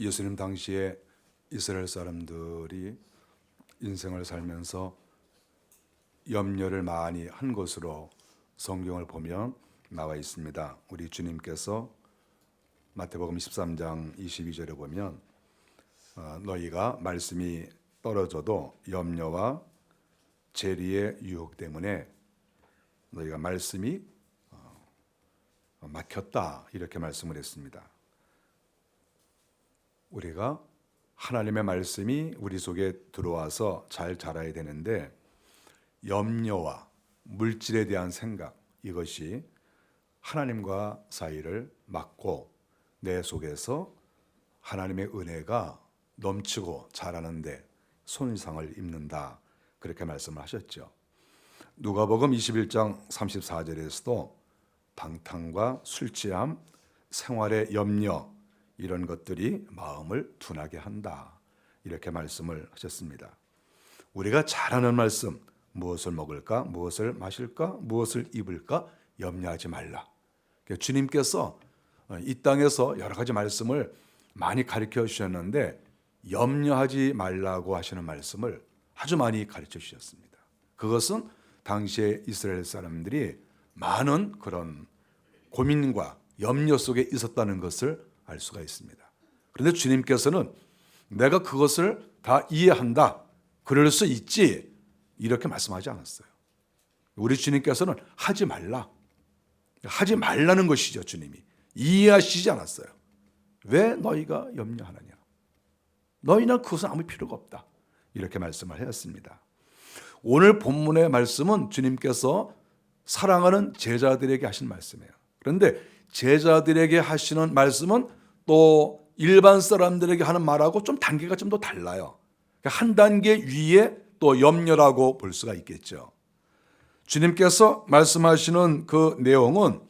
예수님 당시에 이스라엘 사람들이 인생을 살면서 염려를 많이 한 것으로 성경을 보면 나와 있습니다. 우리 주님께서 마태복음 13장 22절에 보면 너희가 말씀이 떨어져도 염려와 재리의 유혹 때문에 너희가 말씀이 막혔다, 이렇게 말씀을 했습니다. 우리가 하나님의 말씀이 우리 속에 들어와서 잘 자라야 되는데, 염려와 물질에 대한 생각, 이것이 하나님과 사이를 막고 내 속에서 하나님의 은혜가 넘치고 자라는데 손상을 입는다, 그렇게 말씀을 하셨죠. 누가복음 21장 34절에서도 방탕과 술 취함, 생활의 염려, 이런 것들이 마음을 둔하게 한다, 이렇게 말씀을 하셨습니다. 우리가 잘하는 말씀, 무엇을 먹을까, 무엇을 마실까, 무엇을 입을까 염려하지 말라. 주님께서 이 땅에서 여러 가지 말씀을 많이 가르쳐 주셨는데, 염려하지 말라고 하시는 말씀을 아주 많이 가르쳐 주셨습니다. 그것은 당시에 이스라엘 사람들이 많은 그런 고민과 염려 속에 있었다는 것을 알 수가 있습니다. 그런데 주님께서는 내가 그것을 다 이해한다, 그럴 수 있지, 이렇게 말씀하지 않았어요. 우리 주님께서는 하지 말라, 하지 말라는 것이죠. 주님이 이해하시지 않았어요. 왜 너희가 염려하느냐, 너희는 그것은 아무 필요가 없다, 이렇게 말씀을 하였습니다. 오늘 본문의 말씀은 주님께서 사랑하는 제자들에게 하신 말씀이에요. 그런데 제자들에게 하시는 말씀은 또 일반 사람들에게 하는 말하고 좀 단계가 좀 더 달라요. 한 단계 위에 또 염려라고 볼 수가 있겠죠. 주님께서 말씀하시는 그 내용은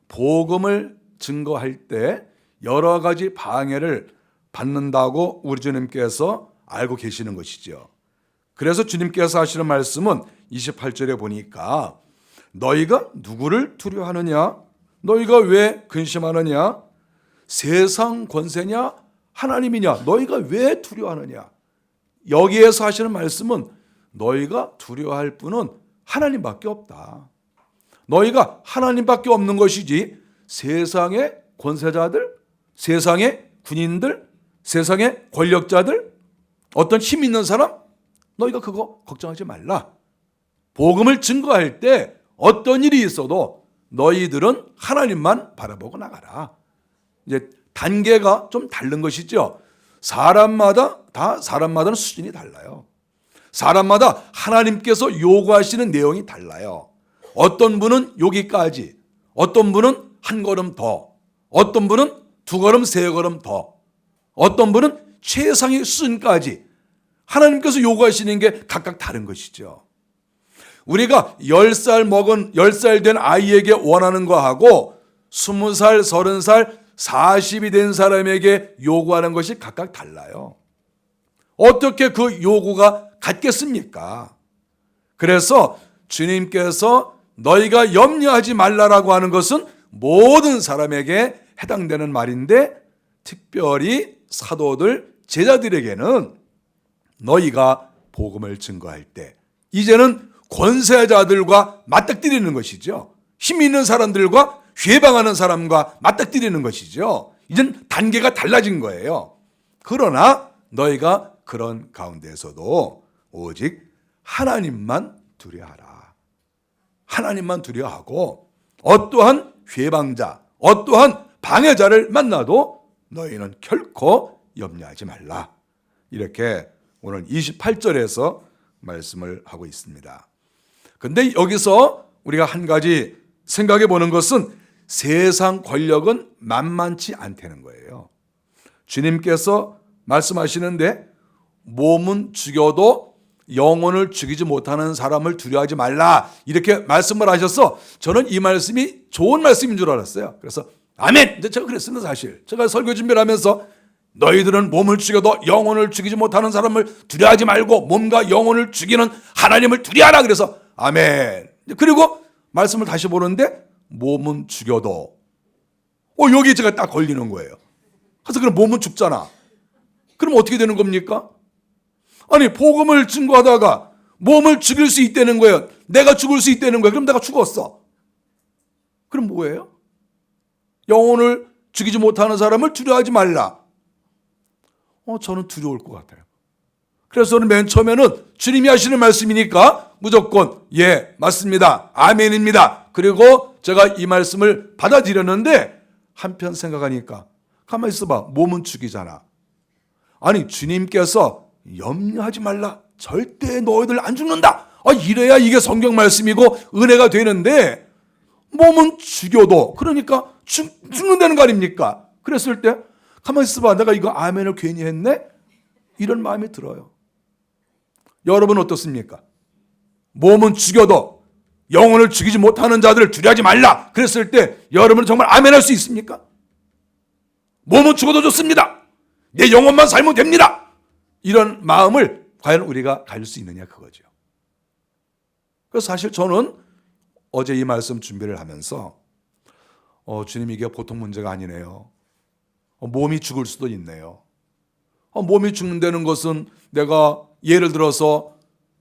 복음을 증거할 때 여러 가지 방해를 받는다고 우리 주님께서 알고 계시는 것이죠. 그래서 주님께서 하시는 말씀은 28절에 보니까 너희가 누구를 두려워하느냐, 너희가 왜 근심하느냐, 세상 권세냐 하나님이냐, 너희가 왜 두려워하느냐. 여기에서 하시는 말씀은 너희가 두려워할 분은 하나님밖에 없다. 너희가 하나님밖에 없는 것이지 세상의 권세자들, 세상의 군인들, 세상의 권력자들, 어떤 힘 있는 사람, 너희가 그거 걱정하지 말라. 복음을 증거할 때 어떤 일이 있어도 너희들은 하나님만 바라보고 나가라. 이제 단계가 좀 다른 것이죠. 사람마다는 수준이 달라요. 사람마다 하나님께서 요구하시는 내용이 달라요. 어떤 분은 여기까지, 어떤 분은 한 걸음 더, 어떤 분은 두 걸음, 세 걸음 더, 어떤 분은 최상의 수준까지 하나님께서 요구하시는 게 각각 다른 것이죠. 우리가 10살 된 아이에게 원하는 거하고 20살, 30살, 40이 된 사람에게 요구하는 것이 각각 달라요. 어떻게 그 요구가 같겠습니까? 그래서 주님께서 너희가 염려하지 말라라고 하는 것은 모든 사람에게 해당되는 말인데, 특별히 사도들, 제자들에게는 너희가 복음을 증거할 때 이제는 권세자들과 맞닥뜨리는 것이죠. 힘 있는 사람들과 회방하는 사람과 맞닥뜨리는 것이죠. 이젠 단계가 달라진 거예요. 그러나 너희가 그런 가운데서도 오직 하나님만 두려워하라. 하나님만 두려워하고 어떠한 회방자, 어떠한 방해자를 만나도 너희는 결코 염려하지 말라. 이렇게 오늘 28절에서 말씀을 하고 있습니다. 그런데 여기서 우리가 한 가지 생각해 보는 것은 세상 권력은 만만치 않다는 거예요. 주님께서 말씀하시는데 몸은 죽여도 영혼을 죽이지 못하는 사람을 두려워하지 말라, 이렇게 말씀을 하셔서 저는 이 말씀이 좋은 말씀인 줄 알았어요. 그래서 아멘! 제가 그랬습니다. 사실 제가 설교 준비를 하면서 너희들은 몸을 죽여도 영혼을 죽이지 못하는 사람을 두려워하지 말고 몸과 영혼을 죽이는 하나님을 두려워하라, 그래서 아멘. 그리고 말씀을 다시 보는데 몸은 죽여도 여기 제가 딱 걸리는 거예요. 그래서 그럼 몸은 죽잖아. 그럼 어떻게 되는 겁니까? 아니, 복음을 증거하다가 몸을 죽일 수 있다는 거예요. 내가 죽을 수 있다는 거예요. 그럼 내가 죽었어. 그럼 뭐예요? 영혼을 죽이지 못하는 사람을 두려워하지 말라. 저는 두려울 것 같아요. 그래서 저는 맨 처음에는 주님이 하시는 말씀이니까 무조건 예, 맞습니다. 아멘입니다. 그리고 제가 이 말씀을 받아들였는데 한편 생각하니까 가만히 있어봐. 몸은 죽이잖아. 아니, 주님께서 염려하지 말라. 절대 너희들 안 죽는다. 이래야 이게 성경 말씀이고 은혜가 되는데 몸은 죽여도 그러니까 죽는다는 거 아닙니까? 그랬을 때 가만히 있어봐. 내가 이거 아멘을 괜히 했네? 이런 마음이 들어요. 여러분 어떻습니까? 몸은 죽여도 영혼을 죽이지 못하는 자들을 두려워하지 말라. 그랬을 때 여러분은 정말 아멘할 수 있습니까? 몸은 죽어도 좋습니다. 내 영혼만 살면 됩니다. 이런 마음을 과연 우리가 가질 수 있느냐 그거죠. 그래서 사실 저는 어제 이 말씀 준비를 하면서 주님 이게 보통 문제가 아니네요. 몸이 죽을 수도 있네요. 몸이 죽는다는 것은 내가 예를 들어서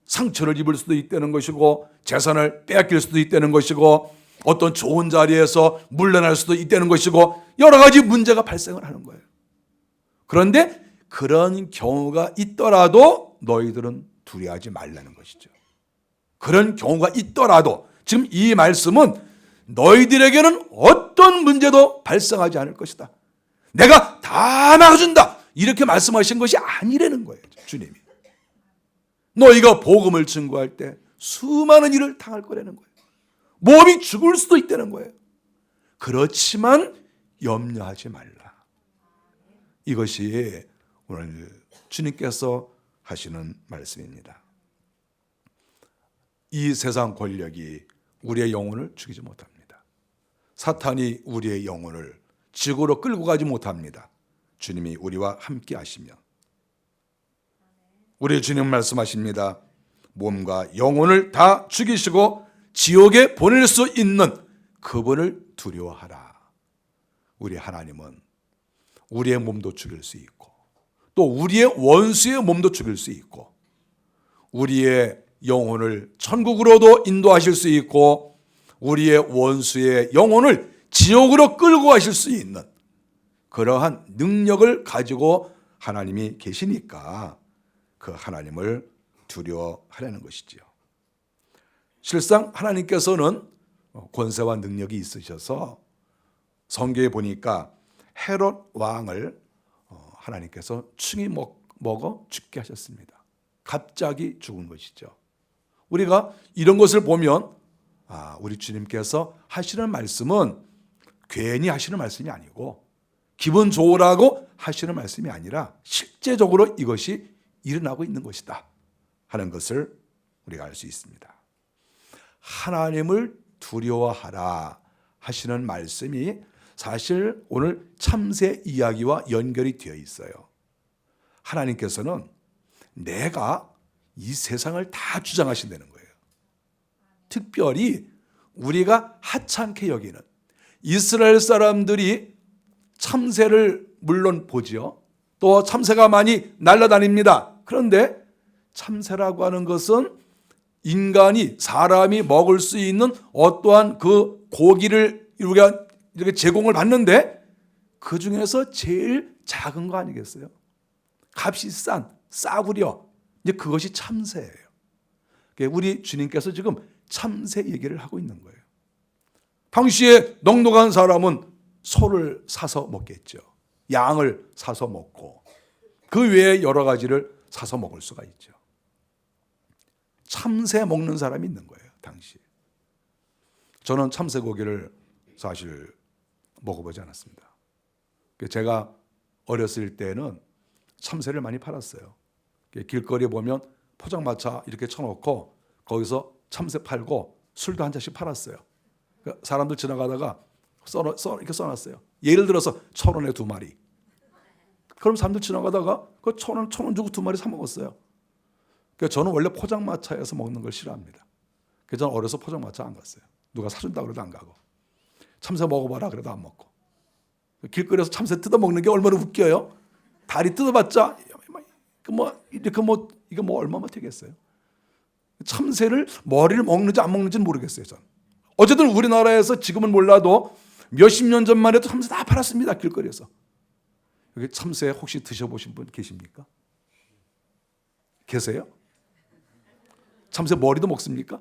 상처를 입을 수도 있다는 것이고 재산을 빼앗길 수도 있다는 것이고 어떤 좋은 자리에서 물러날 수도 있다는 것이고 여러 가지 문제가 발생을 하는 거예요. 그런데 그런 경우가 있더라도 너희들은 두려워하지 말라는 것이죠. 그런 경우가 있더라도 지금 이 말씀은 너희들에게는 어떤 문제도 발생하지 않을 것이다. 내가 다 막아준다. 이렇게 말씀하신 것이 아니라는 거예요. 주님이. 너희가 복음을 증거할 때 수많은 일을 당할 거라는 거예요. 몸이 죽을 수도 있다는 거예요. 그렇지만 염려하지 말라. 이것이 오늘 주님께서 하시는 말씀입니다. 이 세상 권력이 우리의 영혼을 죽이지 못합니다. 사탄이 우리의 영혼을 지옥으로 끌고 가지 못합니다. 주님이 우리와 함께 하시면. 우리 주님 말씀하십니다. 몸과 영혼을 다 죽이시고 지옥에 보낼 수 있는 그분을 두려워하라. 우리 하나님은 우리의 몸도 죽일 수 있고 또 우리의 원수의 몸도 죽일 수 있고 우리의 영혼을 천국으로도 인도하실 수 있고 우리의 원수의 영혼을 지옥으로 끌고 가실 수 있는 그러한 능력을 가지고 하나님이 계시니까 그 하나님을 두려워하라는 것이지요. 실상 하나님께서는 권세와 능력이 있으셔서 성경에 보니까 헤롯 왕을 하나님께서 충이 먹어 죽게 하셨습니다. 갑자기 죽은 것이죠. 우리가 이런 것을 보면 우리 주님께서 하시는 말씀은 괜히 하시는 말씀이 아니고 기분 좋으라고 하시는 말씀이 아니라 실제적으로 이것이 일어나고 있는 것이다 하는 것을 우리가 알 수 있습니다. 하나님을 두려워하라 하시는 말씀이 사실 오늘 참새 이야기와 연결이 되어 있어요. 하나님께서는 내가 이 세상을 다 주장하신다는 거예요. 특별히 우리가 하찮게 여기는 이스라엘 사람들이 참새를 물론 보지요. 또 참새가 많이 날아다닙니다. 그런데 참새라고 하는 것은 인간이 사람이 먹을 수 있는 어떠한 그 고기를 우리가 이렇게 제공을 받는데 그 중에서 제일 작은 거 아니겠어요? 값이 싼 싸구려 이제 그것이 참새예요. 우리 주님께서 지금 참새 얘기를 하고 있는 거예요. 당시에 넉넉한 사람은 소를 사서 먹겠죠. 양을 사서 먹고 그 외에 여러 가지를 사서 먹을 수가 있죠. 참새 먹는 사람이 있는 거예요. 당시에. 저는 참새 고기를 사실 먹어보지 않았습니다. 제가 어렸을 때는 참새를 많이 팔았어요. 길거리에 보면 포장마차 이렇게 쳐놓고 거기서 참새 팔고 술도 한 잔씩 팔았어요. 사람들 지나가다가 이렇게 써놨어요. 예를 들어서 1,000원에 2마리. 그럼 사람들 지나가다가 그 1,000원 주고 2마리 사 먹었어요. 저는 원래 포장마차에서 먹는 걸 싫어합니다. 그래서 저는 어려서 포장마차 안 갔어요. 누가 사준다고 그래도 안 가고. 참새 먹어봐라 그래도 안 먹고. 길거리에서 참새 뜯어먹는 게 얼마나 웃겨요. 다리 뜯어봤자 이렇게 이거 얼마나 되겠어요? 참새를 머리를 먹는지 안 먹는지는 모르겠어요. 저는. 어쨌든 우리나라에서 지금은 몰라도 몇십 년 전만 해도 참새 다 팔았습니다. 길거리에서. 여기 참새 혹시 드셔보신 분 계십니까? 계세요? 참새 머리도 먹습니까?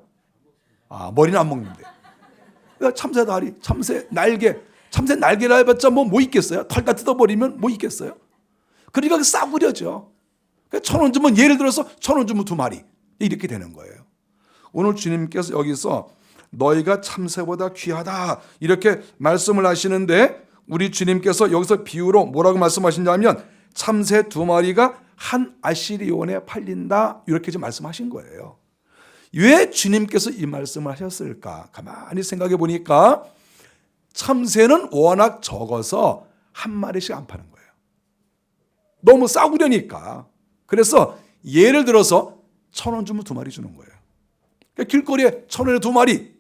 머리는 안 먹는데. 참새 다리, 참새 날개라 해봤자 뭐 있겠어요? 털 다 뜯어버리면 뭐 있겠어요? 그러니까 싸구려죠. 1,000원 주면 예를 들어서 1,000원 주면 2마리 이렇게 되는 거예요. 오늘 주님께서 여기서 너희가 참새보다 귀하다 이렇게 말씀을 하시는데 우리 주님께서 여기서 비유로 뭐라고 말씀하시냐면 참새 2마리가 한 아시리온에 팔린다 이렇게 좀 말씀하신 거예요. 왜 주님께서 이 말씀을 하셨을까? 가만히 생각해 보니까 참새는 워낙 적어서 한 마리씩 안 파는 거예요. 너무 싸구려니까. 그래서 예를 들어서 1,000원 주면 2마리 주는 거예요. 그러니까 길거리에 1,000원에 2마리.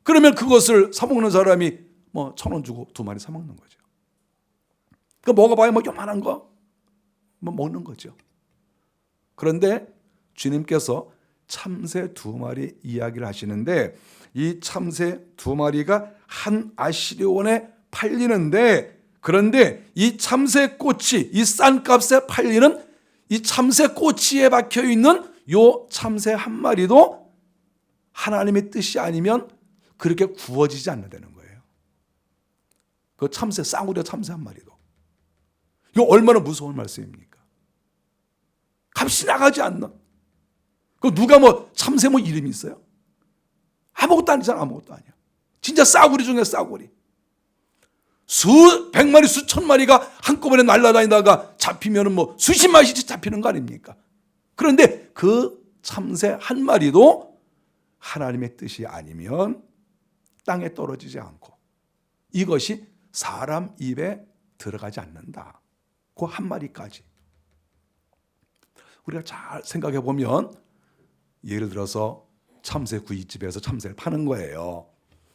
그러면 그것을 사 먹는 사람이 1,000원 주고 2마리 사 먹는 거죠. 그 먹어봐야 요만한 거 먹는 거죠. 그런데 주님께서 참새 2마리 이야기를 하시는데 이 참새 2마리가 한 아시리온에 팔리는데 그런데 이 참새 꼬치, 이 싼 값에 팔리는 이 참새 꼬치에 박혀 있는 요 참새 한 마리도 하나님의 뜻이 아니면 그렇게 구워지지 않는다는 거예요. 그 참새, 싸구려 참새 한 마리도. 이거 얼마나 무서운 말씀입니까? 값이 나가지 않는. 그 누가 참새 이름이 있어요? 아무것도 아니잖아, 아무것도 아니야. 진짜 싸구리 중에 싸구리. 수백 마리, 수천 마리가 한꺼번에 날아다니다가 잡히면 수십 마리씩 잡히는 거 아닙니까? 그런데 그 참새 한 마리도 하나님의 뜻이 아니면 땅에 떨어지지 않고 이것이 사람 입에 들어가지 않는다. 그 한 마리까지. 우리가 잘 생각해 보면 예를 들어서 참새 구이집에서 참새를 파는 거예요.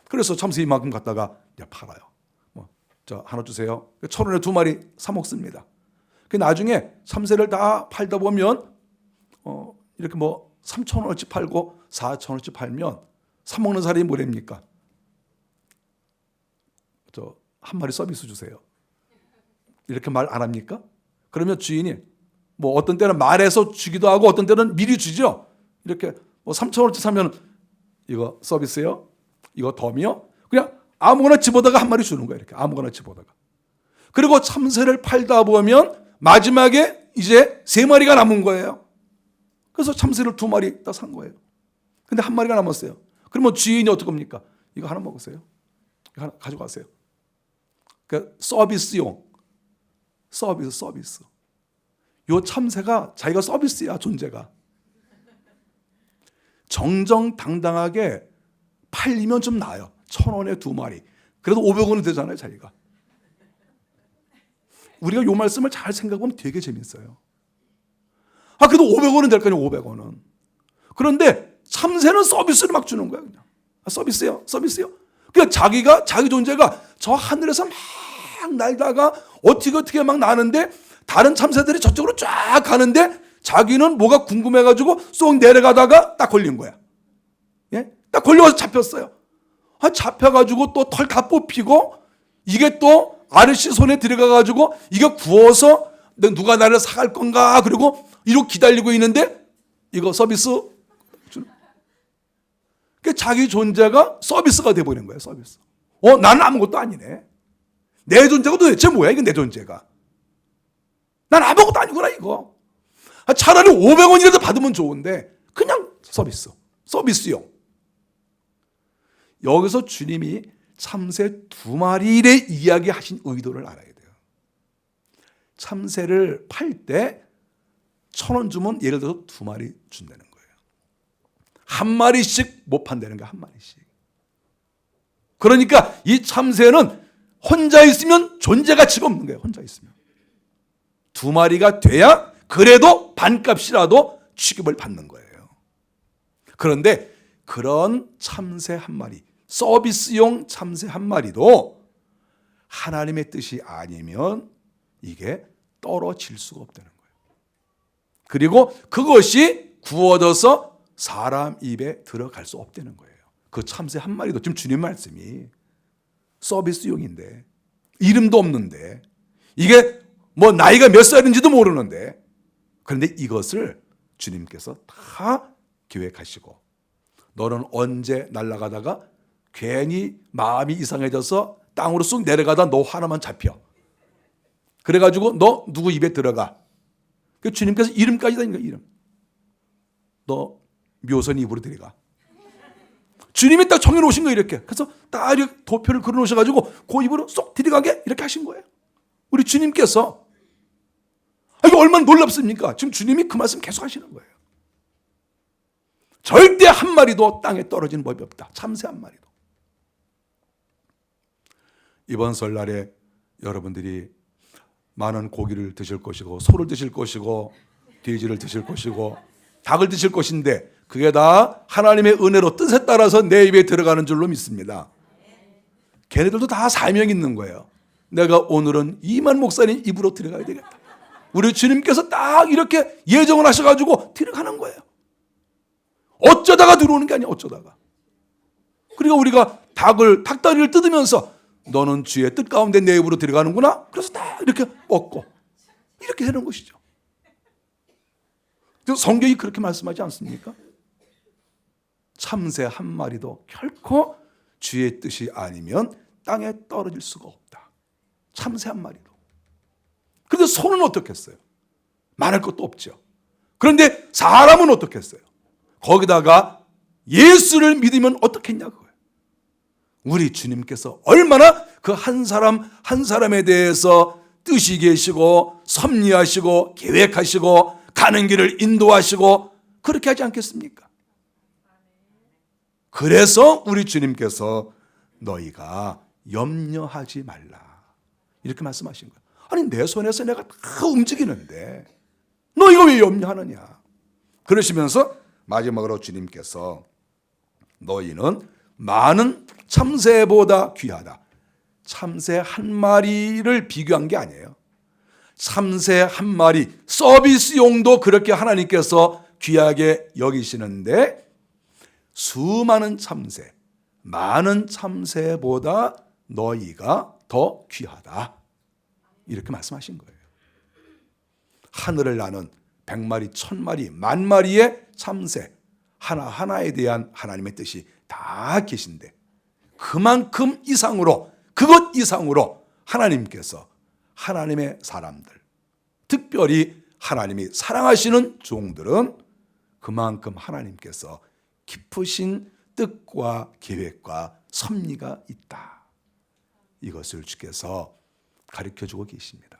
그래서 참새 이만큼 갖다가 팔아요. 하나 주세요. 1,000원에 2마리 사 먹습니다. 나중에 참새를 다 팔다 보면 이렇게 3,000원어치 팔고 4,000원어치 팔면 사 먹는 사람이 뭐랍니까? 한 마리 서비스 주세요. 이렇게 말 안 합니까? 그러면 주인이 어떤 때는 말해서 주기도 하고 어떤 때는 미리 주죠. 이렇게 3,000원어치 사면 이거 서비스요? 이거 덤이요? 그냥 아무거나 집어다가 한 마리 주는 거예요. 이렇게 아무거나 집어다가. 그리고 참새를 팔다 보면 마지막에 이제 3마리가 남은 거예요. 그래서 참새를 2마리 딱 산 거예요. 근데 한 마리가 남았어요. 그러면 주인이 어떡합니까? 이거 하나 먹으세요. 이거 하나 가져가세요. 그러니까 서비스용. 서비스. 요 참새가 자기가 서비스야, 존재가. 정정당당하게 팔리면 좀 나아요. 1,000원에 2마리. 그래도 500원은 되잖아요, 자기가. 우리가 요 말씀을 잘 생각하면 되게 재밌어요. 그래도 500원은 될 거 아니에요, 500원은. 그런데 참새는 서비스를 막 주는 거야, 그냥. 서비스요. 그러니까 자기 존재가 저 하늘에서 막 날다가 어떻게 막 나는데 다른 참새들이 저쪽으로 쫙 가는데 자기는 뭐가 궁금해가지고 쏙 내려가다가 딱 걸린 거야. 예? 딱 걸려서 잡혔어요. 잡혀가지고 또 털 다 뽑히고 이게 또 아저씨 손에 들어가가지고 이게 구워서 누가 나를 사갈 건가 그리고 이렇게 기다리고 있는데 이거 서비스. 그러니까 자기 존재가 서비스가 돼버린 거예요. 서비스. 나는 아무것도 아니네. 내 존재가 도대체 뭐야? 이거 내 존재가. 난 아무것도 아니구나 이거. 차라리 500원이라도 받으면 좋은데 그냥 서비스용. 여기서 주님이 참새 2마리의 이야기하신 의도를 알아야 돼요. 참새를 팔 때 1,000원 주면 예를 들어서 2마리 준다는 거예요. 한 마리씩 못 판다는 거야, 한 마리씩. 그러니까 이 참새는 혼자 있으면 존재 가치가 없는 거예요, 혼자 있으면. 2마리가 돼야 그래도 반값이라도 취급을 받는 거예요. 그런데 그런 참새 한 마리, 서비스용 참새 한 마리도 하나님의 뜻이 아니면 이게 떨어질 수가 없다는 거예요. 그리고 그것이 구워져서 사람 입에 들어갈 수 없다는 거예요. 그 참새 한 마리도 지금 주님 말씀이 서비스용인데, 이름도 없는데, 이게 뭐 나이가 몇 살인지도 모르는데, 그런데 이것을 주님께서 다 계획하시고, 너는 언제 날아가다가 괜히 마음이 이상해져서 땅으로 쑥 내려가다 너 하나만 잡혀. 그래가지고 너 누구 입에 들어가. 그 주님께서 이름까지 다니까 이름. 너 묘선 입으로 들어가. 주님이 딱 정해놓으신 거예요, 이렇게. 그래서 딱 이렇게 도표를 그려놓으셔가지고 그 입으로 쏙 들어가게 이렇게 하신 거예요. 우리 주님께서. 이거 얼마나 놀랍습니까? 지금 주님이 그 말씀 계속 하시는 거예요. 절대 한 마리도 땅에 떨어지는 법이 없다. 참새 한 마리도. 이번 설날에 여러분들이 많은 고기를 드실 것이고, 소를 드실 것이고, 돼지를 드실 것이고, 닭을 드실 것인데, 그게 다 하나님의 은혜로 뜻에 따라서 내 입에 들어가는 줄로 믿습니다. 걔네들도 다 사명 있는 거예요. 내가 오늘은 이만 목사님 입으로 들어가야 되겠다. 우리 주님께서 딱 이렇게 예정을 하셔가지고 들어가는 거예요. 어쩌다가 들어오는 게 아니야, 어쩌다가. 그리고 우리가 닭다리를 뜯으면서 너는 주의 뜻 가운데 내 입으로 들어가는구나. 그래서 딱 이렇게 먹고 이렇게 되는 것이죠. 성경이 그렇게 말씀하지 않습니까? 참새 한 마리도 결코 주의 뜻이 아니면 땅에 떨어질 수가 없다. 참새 한 마리도. 그런데 소는 어떻겠어요? 말할 것도 없죠. 그런데 사람은 어떻겠어요? 거기다가 예수를 믿으면 어떻겠냐고요. 우리 주님께서 얼마나 그 한 사람 한 사람에 대해서 뜻이 계시고 섭리하시고 계획하시고 가는 길을 인도하시고 그렇게 하지 않겠습니까? 그래서 우리 주님께서 너희가 염려하지 말라 이렇게 말씀하신 거예요. 아니 내 손에서 내가 다 움직이는데 너희가 왜 염려하느냐. 그러시면서 마지막으로 주님께서 너희는 많은 참새보다 귀하다. 참새 한 마리를 비교한 게 아니에요. 참새 한 마리 서비스용도 그렇게 하나님께서 귀하게 여기시는데 수많은 참새, 많은 참새보다 너희가 더 귀하다. 이렇게 말씀하신 거예요. 하늘을 나는 100마리, 1000마리, 10,000마리의 참새 하나하나에 대한 하나님의 뜻이 다 계신데 그만큼 이상으로 그것 이상으로 하나님께서 하나님의 사람들 특별히 하나님이 사랑하시는 종들은 그만큼 하나님께서 깊으신 뜻과 계획과 섭리가 있다. 이것을 주께서 가르쳐주고 계십니다.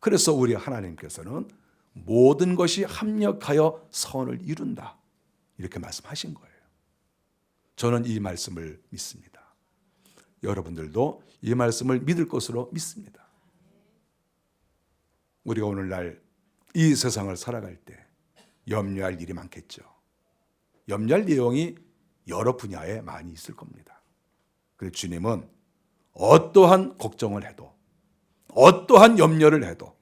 그래서 우리 하나님께서는 모든 것이 합력하여 선을 이룬다. 이렇게 말씀하신 거예요. 저는 이 말씀을 믿습니다. 여러분들도 이 말씀을 믿을 것으로 믿습니다. 우리가 오늘날 이 세상을 살아갈 때 염려할 일이 많겠죠. 염려할 내용이 여러 분야에 많이 있을 겁니다. 그래서 주님은 어떠한 걱정을 해도 어떠한 염려를 해도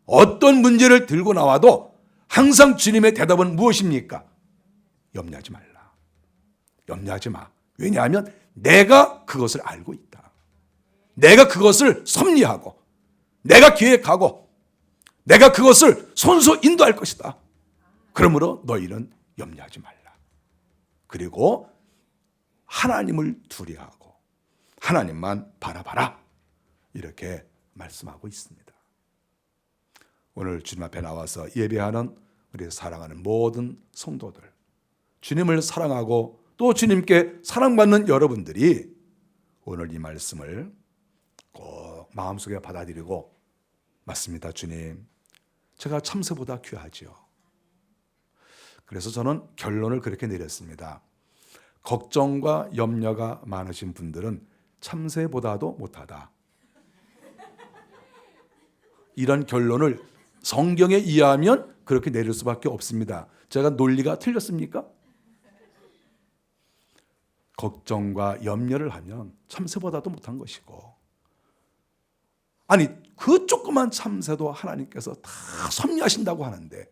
어떤 문제를 들고 나와도 항상 주님의 대답은 무엇입니까? 염려하지 말라. 염려하지 마. 왜냐하면 내가 그것을 알고 있다. 내가 그것을 섭리하고 내가 계획하고 내가 그것을 손수 인도할 것이다. 그러므로 너희는 염려하지 말라. 그리고 하나님을 두려워하고 하나님만 바라봐라. 이렇게 말씀하고 있습니다. 오늘 주님 앞에 나와서 예배하는 우리 사랑하는 모든 성도들, 주님을 사랑하고 또 주님께 사랑받는 여러분들이 오늘 이 말씀을 꼭 마음속에 받아들이고 맞습니다. 주님, 제가 참새보다 귀하지요. 그래서 저는 결론을 그렇게 내렸습니다. 걱정과 염려가 많으신 분들은 참새보다도 못하다. 이런 결론을 성경에 의하면 그렇게 내릴 수밖에 없습니다. 제가 논리가 틀렸습니까? 걱정과 염려를 하면 참새보다도 못한 것이고, 아니 그 조그만 참새도 하나님께서 다 섭리하신다고 하는데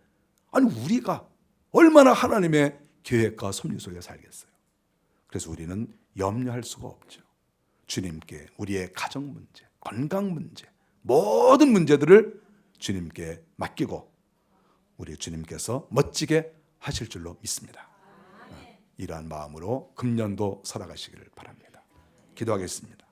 아니 우리가 얼마나 하나님의 계획과 섭리 속에 살겠어요. 그래서 우리는 염려할 수가 없죠. 주님께 우리의 가정 문제, 건강 문제, 모든 문제들을 주님께 맡기고 우리 주님께서 멋지게 하실 줄로 믿습니다. 이러한 마음으로 금년도 살아가시기를 바랍니다. 기도하겠습니다.